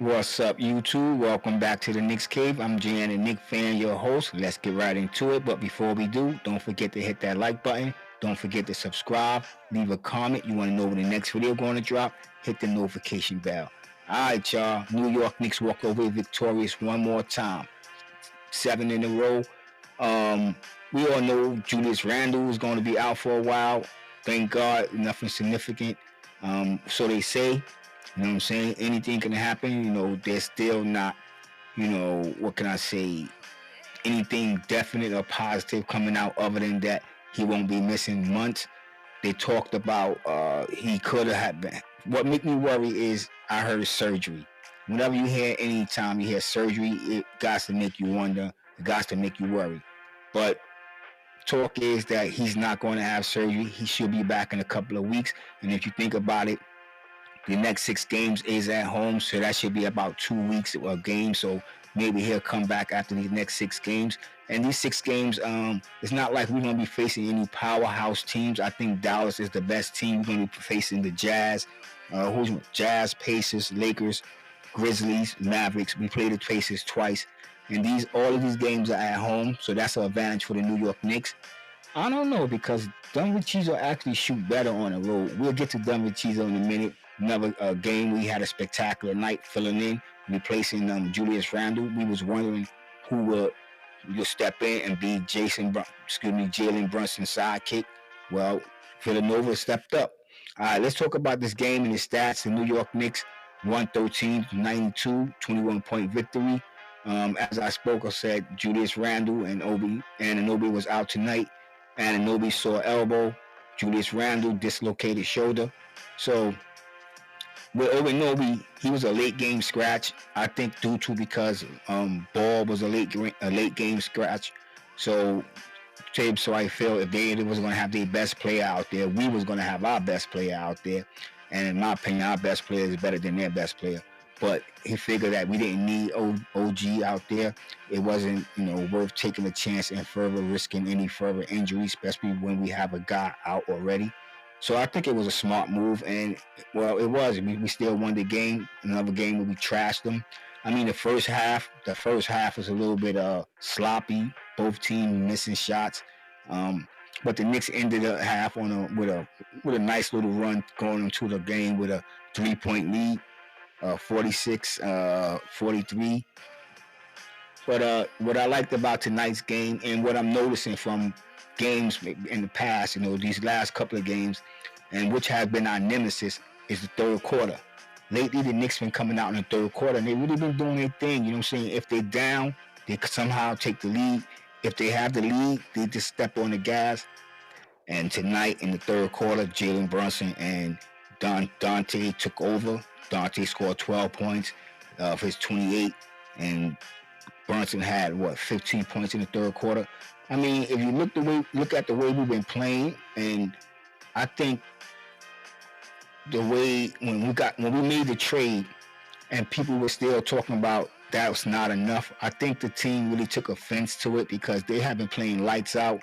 What's up, YouTube? Welcome back to the Knicks Cave. I'm Jan and Nick Fan, your host. Let's get right into it. But before we do, don't forget to hit that like button. Don't forget to subscribe. Leave a comment. You want to know when the next video going to drop? Hit the notification bell. All right, y'all. New York Knicks walk away victorious one more time. 7 in a row. Um, we all know Julius Randle is going to be out for a while. Thank God, nothing significant. So they say. You know what I'm saying? Anything can happen. They're still not, what can I say? Anything definite or positive coming out other than that he won't be missing months. They talked about he could have had been. What make me worry is I heard surgery. Whenever you hear anytime you hear surgery, it got to make you wonder. It got to make you worry. But talk is that he's not going to have surgery. He should be back in a couple of weeks. And if you think about it, the next 6 games is at home, so that should be about 2 weeks of a game. So maybe he'll come back after these next 6 games. And these 6 games, it's not like we're going to be facing any powerhouse teams. I think Dallas is the best team. We're going to be facing the Jazz, Jazz, Pacers, Lakers, Grizzlies, Mavericks. We played the Pacers twice, and all of these games are at home, so that's an advantage for the New York Knicks. I don't know because Chizo actually shoot better on the road. We'll get to Chizo in a minute. Another game we had a spectacular night filling in, replacing Julius Randle. We was wondering who would step in and be Jalen Brunson's sidekick. Well, Villanova stepped up. All right, let's talk about this game and the stats. The New York Knicks 113-92, 21-point victory. As I spoke, I said Julius Randle and Annunoby was out tonight. Annunoby saw elbow. Julius Randle dislocated shoulder. So with Annunoby, he was a late game scratch. I think due to because Ball was a late game scratch. So I feel if they was going to have their best player out there, we was going to have our best player out there. And in my opinion, our best player is better than their best player. But he figured that we didn't need OG out there. It wasn't, worth taking a chance and further risking any further injury, especially when we have a guy out already. So I think it was a smart move, and well, it was. We still won the game. Another game where we trashed them. I mean, the first half was a little bit sloppy. Both teams missing shots. But the Knicks ended the half with a nice little run going into the game with a 3-point lead. 46-43. But what I liked about tonight's game and what I'm noticing from games in the past, these last couple of games, and which has been our nemesis, is the third quarter. Lately, the Knicks been coming out in the third quarter, and they really been doing their thing. You know what I'm saying? If they're down, they somehow take the lead. If they have the lead, they just step on the gas. And tonight in the third quarter, Jalen Brunson and Dante took over. Dante scored 12 points of his 28, and Brunson had 15 points in the third quarter. I mean, if you look at the way we've been playing, and I think the way when we made the trade, and people were still talking about that was not enough. I think the team really took offense to it because they have been playing lights out.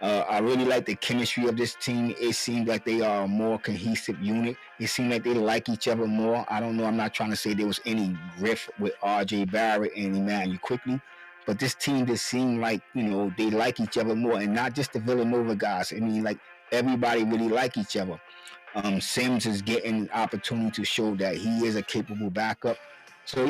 I really like the chemistry of this team. It seems like they are a more cohesive unit. It seemed like they like each other more. I don't know. I'm not trying to say there was any rift with R.J. Barrett and Emmanuel quickly, but this team just seemed like, they like each other more, and not just the Villanova guys. I mean, like everybody really like each other. Sims is getting an opportunity to show that he is a capable backup. So,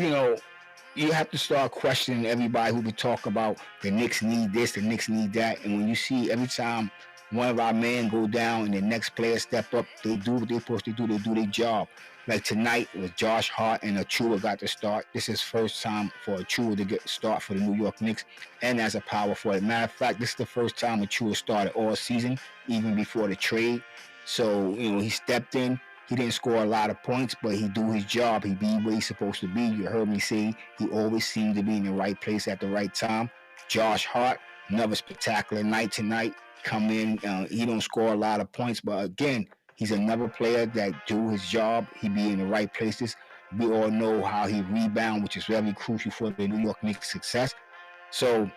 you have to start questioning everybody who would talk about the Knicks need this, the Knicks need that. And when you see every time one of our men go down and the next player step up, they do what they're supposed to do. They do their job. Like tonight with Josh Hart and Achua got to start. This is first time for Achua to get the start for the New York Knicks and as a power forward. Matter of fact, this is the first time Achua started all season, even before the trade. So, he stepped in. He didn't score a lot of points, but he do his job. He be where he's supposed to be. You heard me say he always seemed to be in the right place at the right time. Josh Hart, another spectacular night tonight. Come in, he don't score a lot of points, but again, he's another player that do his job. He be in the right places. We all know how he rebound, which is very crucial for the New York Knicks' success. So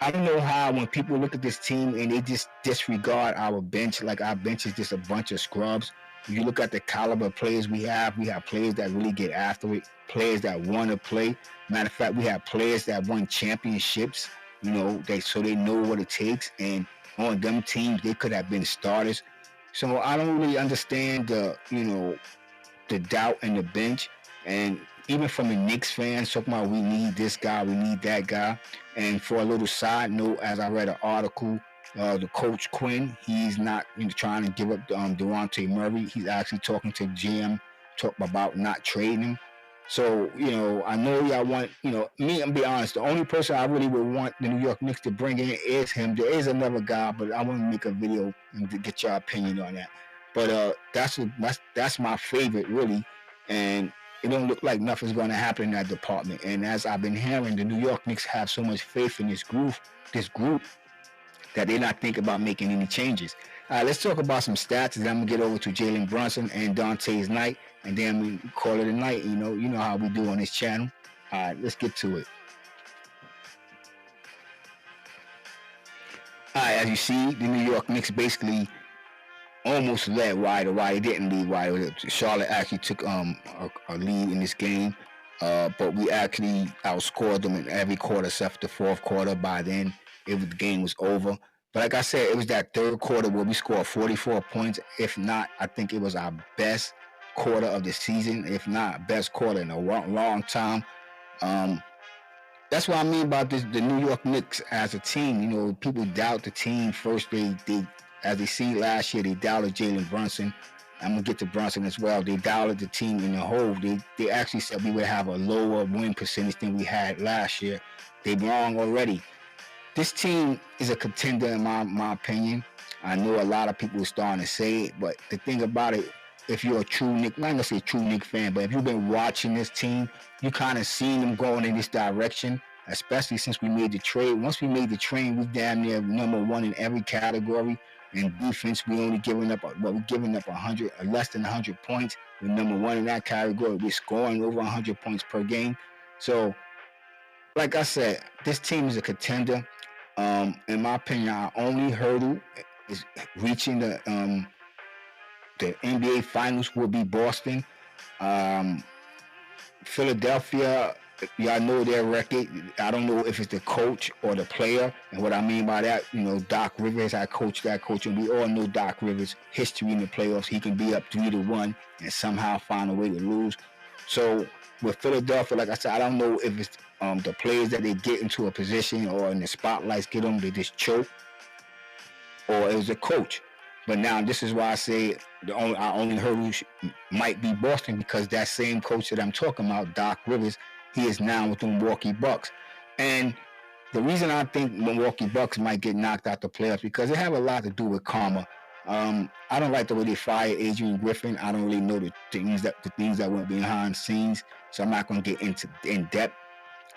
I don't know how when people look at this team and they just disregard our bench, like our bench is just a bunch of scrubs. You look at the caliber of players we have players that really get after it, players that want to play. Matter of fact, we have players that won championships, they know what it takes. And on them teams, they could have been starters. So I don't really understand the doubt in the bench. And even from the Knicks fans talking about we need this guy, we need that guy. And for a little side note, as I read an article, the coach Quinn, he's not trying to give up Durante Murray. He's actually talking to GM, talk about not trading him. So, I know y'all want, me, I'm be honest, the only person I really would want the New York Knicks to bring in is him. There is another guy, but I want to make a video and to get your opinion on that. But that's my favorite, really. And it don't look like nothing's going to happen in that department. And as I've been hearing, the New York Knicks have so much faith in this group that they're not thinking about making any changes. All right, let's talk about some stats, and then I'm gonna get over to Jalen Brunson and Dante's night, and then we call it a night. You know how we do on this channel. All right, let's get to it. All right, as you see, the New York Knicks basically almost led wide. They didn't lead wide. Charlotte actually took a lead in this game, but we actually outscored them in every quarter except the fourth quarter. By then, the game was over. But like I said, it was that third quarter where we scored 44 points. If not, I think it was our best quarter of the season. If not, best quarter in a long time. That's what I mean about the New York Knicks as a team. People doubt the team first. They as they see last year, they doubted Jalen Brunson. I'm gonna get to Brunson as well. They doubted the team in the whole. They actually said we would have a lower win percentage than we had last year. They wrong already. This team is a contender in my opinion. I know a lot of people are starting to say it, but the thing about it, if you're a true Knicks, not gonna say true Knicks fan, but if you've been watching this team, you kind of seen them going in this direction, especially since we made the trade. Once we made the trade, we damn near number one in every category. In defense, we only giving up 100, less than 100 points. We're number one in that category. We're scoring over 100 points per game. So, like I said, this team is a contender. In my opinion, our only hurdle is reaching the NBA Finals will be Boston. Philadelphia, y'all know their record. I don't know if it's the coach or the player. And what I mean by that, Doc Rivers, I coached that coach, and we all know Doc Rivers' history in the playoffs. He can be up 3-1 and somehow find a way to lose. So with Philadelphia, like I said, I don't know if it's the players that they get into a position or in the spotlights get them, they just choke, or it was a coach. But now this is why I say our only hurdle might be Boston, because that same coach that I'm talking about, Doc Rivers, he is now with the Milwaukee Bucks. And the reason I think Milwaukee Bucks might get knocked out the playoffs, because it have a lot to do with karma. I don't like the way they fired Adrian Griffin. I don't really know the things that went behind the scenes, so I'm not going to get in depth.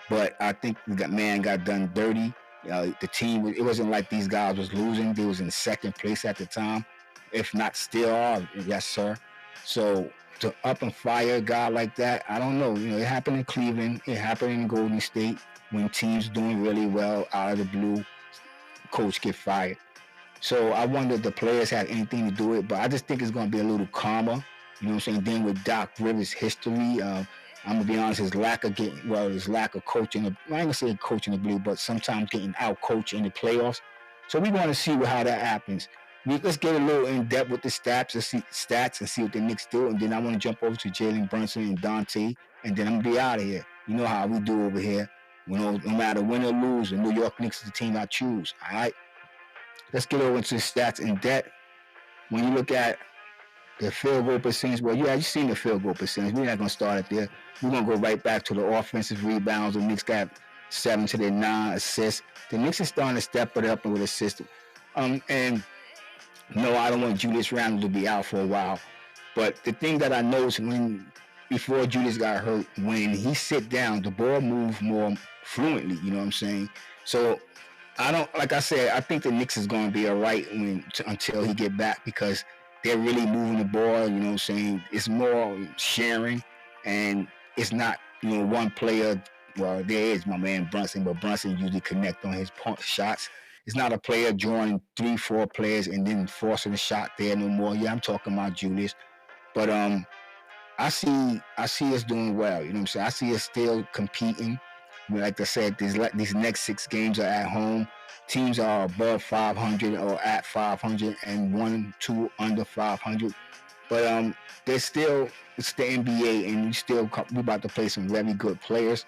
But I think that man got done dirty. The team, it wasn't like these guys was losing. They was in second place at the time, if not still are. Yes, sir. So to up and fire a guy like that, I don't know. It happened in Cleveland. It happened in Golden State when teams doing really well out of the blue, coach get fired. So I wonder if the players had anything to do with it, but I just think it's going to be a little calmer. You know what I'm saying? Then with Doc Rivers' history, I'm going to be honest, his lack of coaching, I ain't going to say coaching the blue, but sometimes getting out coached in the playoffs. So we want to see how that happens. Let's get a little in depth with the stats and see what the Knicks do. And then I want to jump over to Jalen Brunson and Dante, and then I'm going to be out of here. You know how we do over here. No matter win or lose, the New York Knicks is the team I choose. All right? Let's get over into the stats in depth. When you look at the field goal percentage, well, you've seen the field goal percentage. We're not going to start it there. We're going to go right back to the offensive rebounds. The Knicks got 7 to their 9 assists. The Knicks is starting to step it up with assists. And no, I don't want Julius Randle to be out for a while. But the thing that I noticed before Julius got hurt, when he sit down, the ball moved more fluently. You know what I'm saying? So like I said, I think the Knicks is going to be all right until he get back, because they're really moving the ball. You know what I'm saying? It's more sharing, and it's not, one player. Well, there is my man Brunson, but Brunson usually connect on his shots. It's not a player drawing 3-4 players and then forcing a shot there no more. Yeah, I'm talking about Julius. But I see us doing well. You know what I'm saying? I see us still competing. Like I said, these next 6 games are at home. Teams are above 500 or at 500, and 1, 2 under 500. But there's still, it's the NBA, and we about to play some very good players.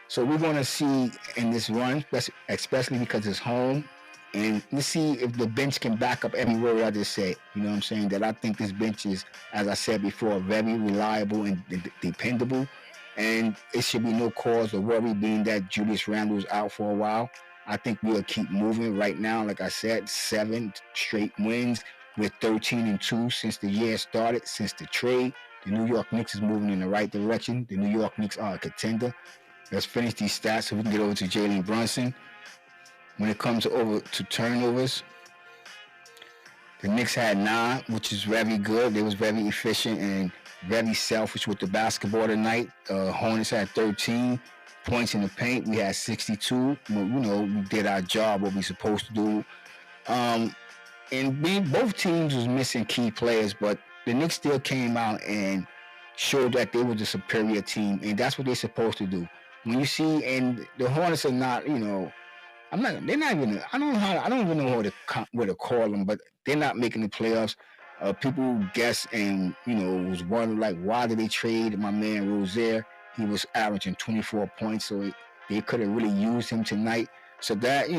So we're going to see in this run, especially because it's home, and let's see if the bench can back up every word I just said. You know what I'm saying? That I think this bench is, as I said before, very reliable and dependable, and it should be no cause of worry being that Julius Randle is out for a while. I think we'll keep moving right now. Like I said, 7 straight wins. We're 13-2 since the year started, since the trade. The New York Knicks is moving in the right direction. The New York Knicks are a contender. Let's finish these stats so we can get over to Jalen Brunson. When it comes over to turnovers, the Knicks had 9, which is very good. They was very efficient and very selfish with the basketball tonight. Hornets had 13 points in the paint. We had 62. We did our job, what we supposed to do. And both teams was missing key players, but the Knicks still came out and showed that they were the superior team, and that's what they're supposed to do. When you see, and the Hornets are not, they're not even, I don't even know what to call them, but they're not making the playoffs. People guess and, was wondering, like, why did they trade my man Rozier? He was averaging 24 points, so they could have really used him tonight. So that,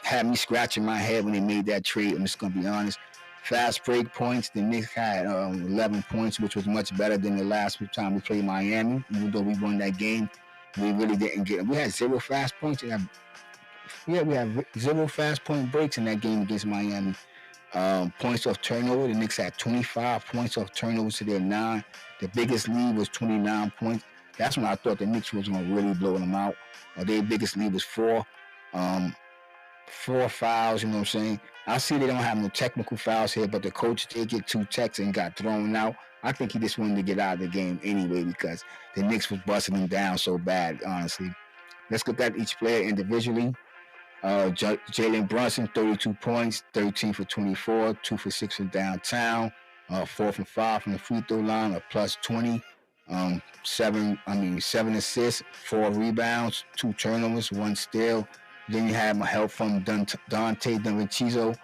had me scratching my head when they made that trade. I'm just going to be honest. Fast break points, the Knicks had 11 points, which was much better than the last time we played Miami. Even though we won that game, we really didn't get it. We had 0 fast points. We had 0 fast point breaks in that game against Miami. Points off turnover, the Knicks had 25 points off turnovers to their 9. The biggest lead was 29 points. That's when I thought the Knicks was going to really blow them out. Their biggest lead was 4. 4 fouls, you know what I'm saying? I see they don't have no technical fouls here, but the coach did get 2 techs and got thrown out. I think he just wanted to get out of the game anyway because the Knicks was busting him down so bad, honestly. Let's look at each player individually. Jalen Brunson, 32 points, 13 for 24, 2 for 6 from downtown, 4 from 5 from the free throw line, a plus 20. 7 assists, 4 rebounds, 2 turnovers, 1 steal. Then you have my help from Dante DiVincenzo,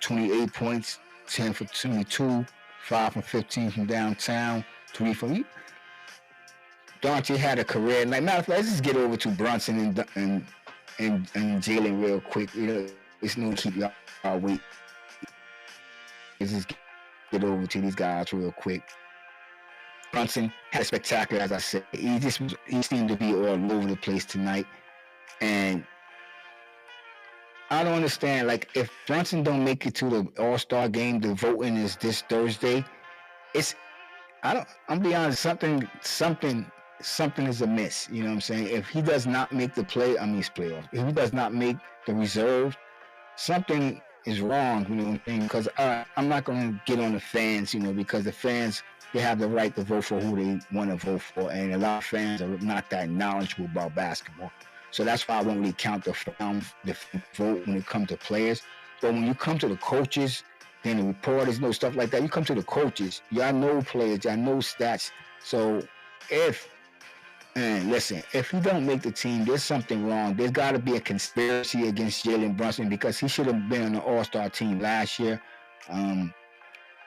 28 points, 10 for 22, 5 from 15 from downtown, 3 from. Dante had a career night. Matter of fact, let's just get over to Brunson and Jalen real quick. It's no keep y'all wait. Let's just get over to these guys real quick. Brunson had a spectacular, as I said. He seemed to be all over the place tonight, and I don't understand. Like, if Brunson don't make it to the All-Star game, the voting is this Thursday. I'm be honest. Something is amiss. You know what I'm saying? If he does not make the playoff. If he does not make the reserve, something is wrong. You know what I'm saying? Because I'm not going to get on the fans. Because the fans, they have the right to vote for who they want to vote for, and a lot of fans are not that knowledgeable about basketball. So that's why I won't really count the vote when it comes to players. But when you come to the coaches, then the reporters, stuff like that, you come to the coaches, y'all know players, y'all know stats. So if he don't make the team, there's something wrong. There's got to be a conspiracy against Jalen Brunson because he should have been on the All-Star team last year.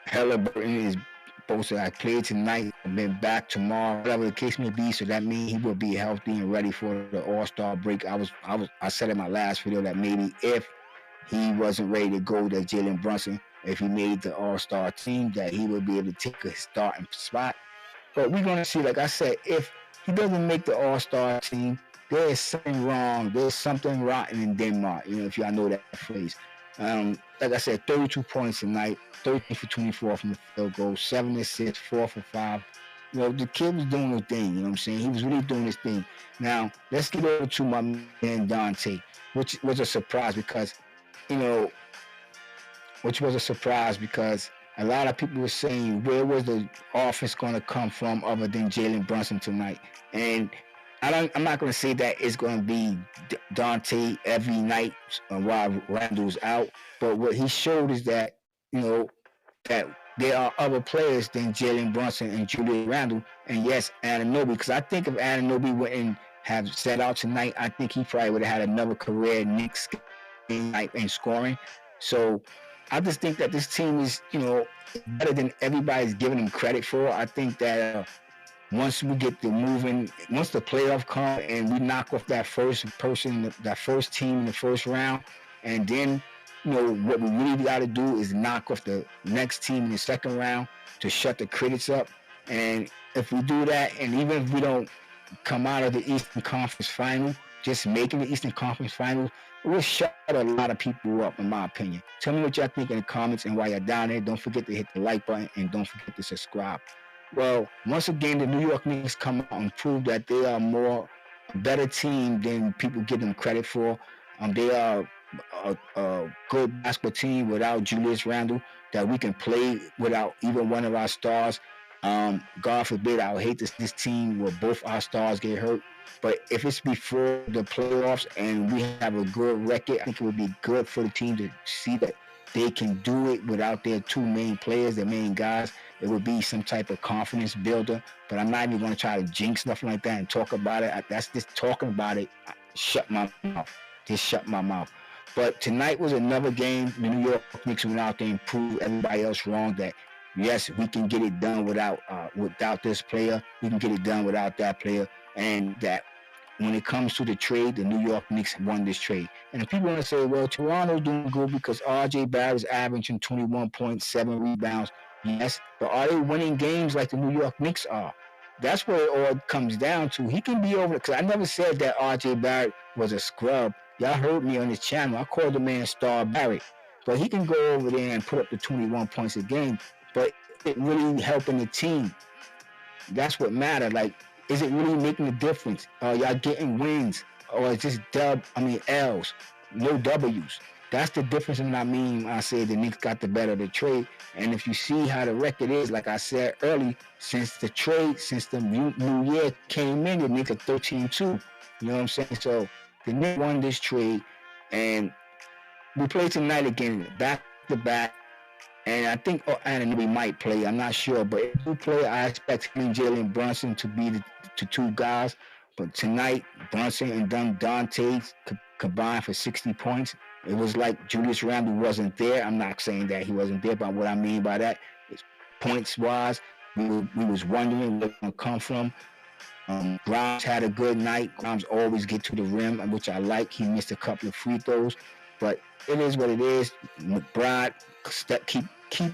Halliburton is supposed to have played tonight and been back tomorrow, whatever the case may be. So that means he will be healthy and ready for the All-Star break. I said in my last video that maybe if he wasn't ready to go, that Jalen Brunson, if he made the All-Star team, that he would be able to take a starting spot. But we're going to see, like I said, if he doesn't make the All-Star team, there is something wrong. There's something rotten in Denmark, if y'all know that phrase. Like I said, 32 points tonight, 13 for 24 from the field goal, 7 assists, 4 for 5. The kid was doing his thing, you know what I'm saying? He was really doing his thing. Now, let's get over to my man Dante, which was a surprise because, a lot of people were saying, where was the offense going to come from other than Jalen Brunson tonight? And I'm not going to say that it's going to be Dante every night while Randle's out, but what he showed is that, that there are other players than Jalen Brunson and Julius Randle, and yes, Annunoby. Because I think if Annunoby wouldn't have set out tonight, I think he probably would have had another career Knicks game night in scoring. So I just think that this team is, better than everybody's giving them credit for. I think that once we get the moving, once the playoff come and we knock off that first person, that first team in the first round, and then what we really got to do is knock off the next team in the second round to shut the critics up. And if we do that, and even if we don't come out of the Eastern Conference Final, just making the Eastern Conference Final, it will shut a lot of people up, in my opinion. Tell me what y'all think in the comments, and while you're down there, don't forget to hit the like button and don't forget to subscribe. Well, once again, the New York Knicks come out and prove that they are a better team than people give them credit for. They are a good basketball team without Julius Randle, that we can play without either one of our stars. God forbid, I would hate this team where both our stars get hurt. But if it's before the playoffs and we have a good record, I think it would be good for the team to see that they can do it without their two main players, their main guys. It would be some type of confidence builder. But I'm not even going to try to jinx nothing like that and talk about it. That's just talking about it. Shut my mouth. Just shut my mouth. But tonight was another game. The New York Knicks went out there and proved everybody else wrong that, yes, we can get it done without this player. We can get it done without that player. And that when it comes to the trade, the New York Knicks won this trade. And if people want to say, well, Toronto's doing good because R.J. Barrett's averaging 21.7 rebounds. Yes, but are they winning games like the New York Knicks are? That's what it all comes down to. He can be over, because I never said that R.J. Barrett was a scrub. Y'all heard me on this channel. I called the man Star Barrett. But he can go over there and put up the 21 points a game. But it really helping the team. That's what matters. Like, is it really making a difference? Y'all getting wins, or is just L's, no W's? That's the difference in what I mean when I say the Knicks got the better of the trade. And if you see how the record is, like I said early, since the new year came in, the Knicks are 13-2. You know what I'm saying? So the Knicks won this trade, and we play tonight again, back to back. And I think Annunoby might play. I'm not sure. But if we play, I expect him and Jalen Brunson to be the two guys. But tonight, Brunson and Dante combined for 60 points. It was like Julius Randle wasn't there. I'm not saying that he wasn't there, but what I mean by that is points-wise, we was wondering where it's going to come from. Grimes had a good night. Grimes always get to the rim, which I like. He missed a couple of free throws. But it is what it is. McBride keep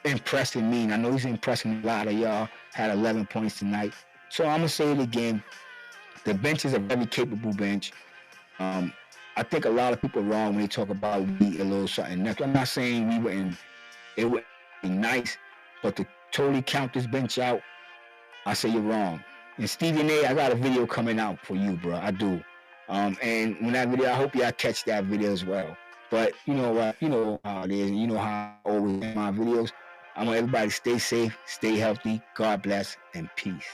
impressing me. And I know he's impressing a lot of y'all. Had 11 points tonight. So I'm going to say it again. The bench is a very capable bench. I think a lot of people are wrong when they talk about we a little something next. I'm not saying it would be nice, but to totally count this bench out, I say you're wrong. And Stephen A, I got a video coming out for you, bro. I do. And when that video, I hope y'all catch that video as well. But you know what? You know how it is. You know how I always in my videos. I want everybody to stay safe, stay healthy. God bless, and peace.